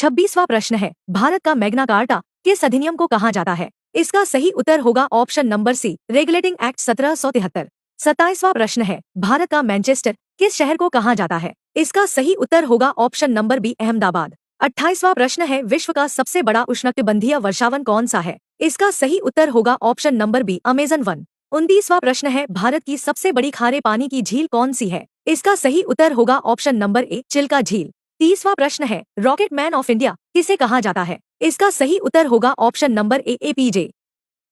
26वां प्रश्न है, भारत का मैग्ना कार्टा किस अधिनियम को कहा जाता है? इसका सही उत्तर होगा option number C, regulating act 1773। 27वां प्रश्न है, भारत का मैनचेस्टर किस शहर को कहा जाता है? इसका सही उत्तर होगा ऑप्शन नंबर बी, अहमदाबाद। 28वां प्रश्न है, विश्व का सबसे बड़ा उष्णकटिबंधीय वर्षावन कौन सा है? इसका सही उत्तर होगा option number B, Amazon one. 29वां प्रश्न है, भारत की सबसे बड़ी खारे पानी की झील कौन सी है? इसका सही उत्तर होगा ऑप्शन नंबर ए, चिल्का झील। 30वां प्रश्न है, रॉकेट मैन ऑफ इंडिया किसे कहा जाता है? इसका सही उत्तर होगा option number A, APJ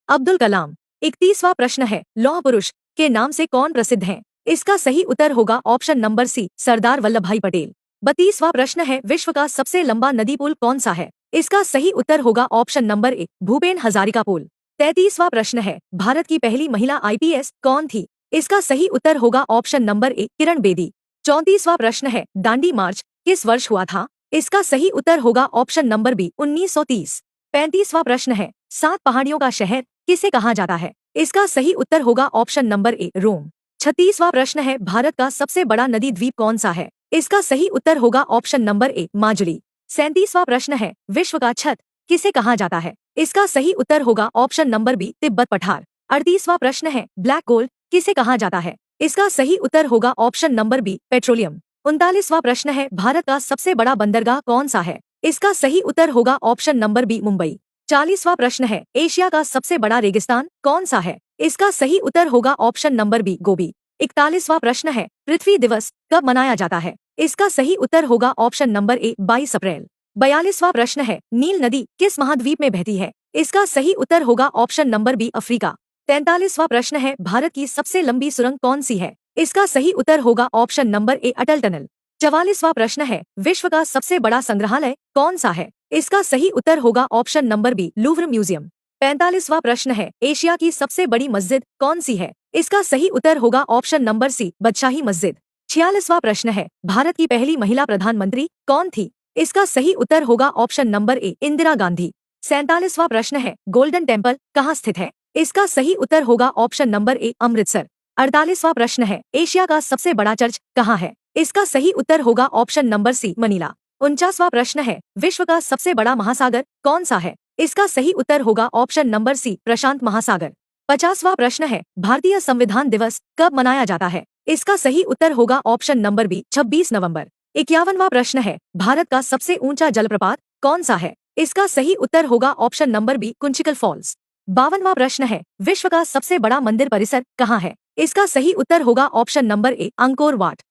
Abdul Kalam. 31वां प्रश्न है, लौह पुरुष के नाम से कौन प्रसिद्ध हैं? इसका सही उत्तर होगा ऑप्शन नंबर सी, सरदार वल्लभ भाई पटेल। 32वां प्रश्न है, विश्व का सबसे लंबा नदी पुल कौन सा है? इसका सही उत्तर होगा option number A, Bhupen Hazarika पुल। 33वां प्रश्न है, भारत की पहली महिला आईपीएस कौन थी? इसका सही उत्तर होगा ऑप्शन नंबर ए, किरण बेदी। 34वां प्रश्न है, दांडी मार्च किस वर्ष हुआ था? इसका सही उत्तर होगा ऑप्शन नंबर बी, 1930। 35वां प्रश्न है, 7 पहाड़ियों का शहर किसे कहा जाता है? इसका सही उत्तर होगा ऑप्शन नंबर ए, रोम। 36वां प्रश्न है, भारत का सबसे बड़ा नदी द्वीप कौन सा है? इसका सही उत्तर होगा ऑप्शन नंबर ए, माजुली। 37वां प्रश्न है, विश्व का छत किसे कहा जाता है? इसका सही उत्तर होगा ऑप्शन नंबर बी, तिब्बत पठार। 38वां प्रश्न है, ब्लैक गोल्ड किसे कहा जाता है? इसका सही उत्तर होगा ऑप्शन नंबर बी, पेट्रोलियम। 39वां प्रश्न है, भारत का सबसे बड़ा बंदरगाह कौन सा है? इसका सही उत्तर होगा ऑप्शन नंबर बी, मुंबई। 40वां प्रश्न है, एशिया का सबसे बड़ा रेगिस्तान कौन सा है? इसका सही उत्तर होगा ऑप्शन नंबर बी, गोबी। 41वां प्रश्न है, पृथ्वी दिवस कब मनाया जाता है? इसका सही उत्तर होगा ऑप्शन नंबर ए, 22 अप्रैल। 42वां प्रश्न है, नील नदी किस महाद्वीप में बहती है? इसका सही उत्तर होगा ऑप्शन नंबर बी, अफ्रीका। 43वां प्रश्न है, भारत की सबसे लंबी सुरंग कौन सी है? इसका सही उत्तर होगा option number A, Atal tunnel. 44वां प्रश्न है, विश्व का सबसे बड़ा संग्रहालय कौन सा है? इसका सही उत्तर होगा option number B, Louvre museum. 45वां प्रश्न है, एशिया की सबसे बड़ी मस्जिद कौन सी है? इसका सही उत्तर होगा ऑप्शन नंबर सी, बादशाही मस्जिद। 46वां प्रश्न है, भारत की पहली महिला प्रधानमंत्री कौन थी? इसका सही उत्तर होगा option number A, Indira Gandhi. 47वां प्रश्न है, गोल्डन टेम्पल कहाँ स्थित है? इसका सही उत्तर होगा ऑप्शन नंबर ए, अमृतसर। 48वां प्रश्न है, एशिया का सबसे बड़ा चर्च कहाँ है? इसका सही उत्तर होगा ऑप्शन नंबर सी, मनीला। 49वां प्रश्न है, विश्व का सबसे बड़ा महासागर कौन सा है? इसका सही उत्तर होगा ऑप्शन नंबर सी, प्रशांत महासागर। 50वां प्रश्न है, भारतीय संविधान दिवस कब मनाया जाता है? इसका सही उत्तर होगा ऑप्शन नंबर बी, 26 नवंबर। 51वां प्रश्न है, भारत का सबसे ऊंचा जलप्रपात कौन सा है? इसका सही उत्तर होगा option number B, Kunchikal falls. 52वां प्रश्न है, विश्व का सबसे बड़ा मंदिर परिसर कहाँ है? इसका सही उत्तर होगा ऑप्शन नंबर ए, अंकोर वाट।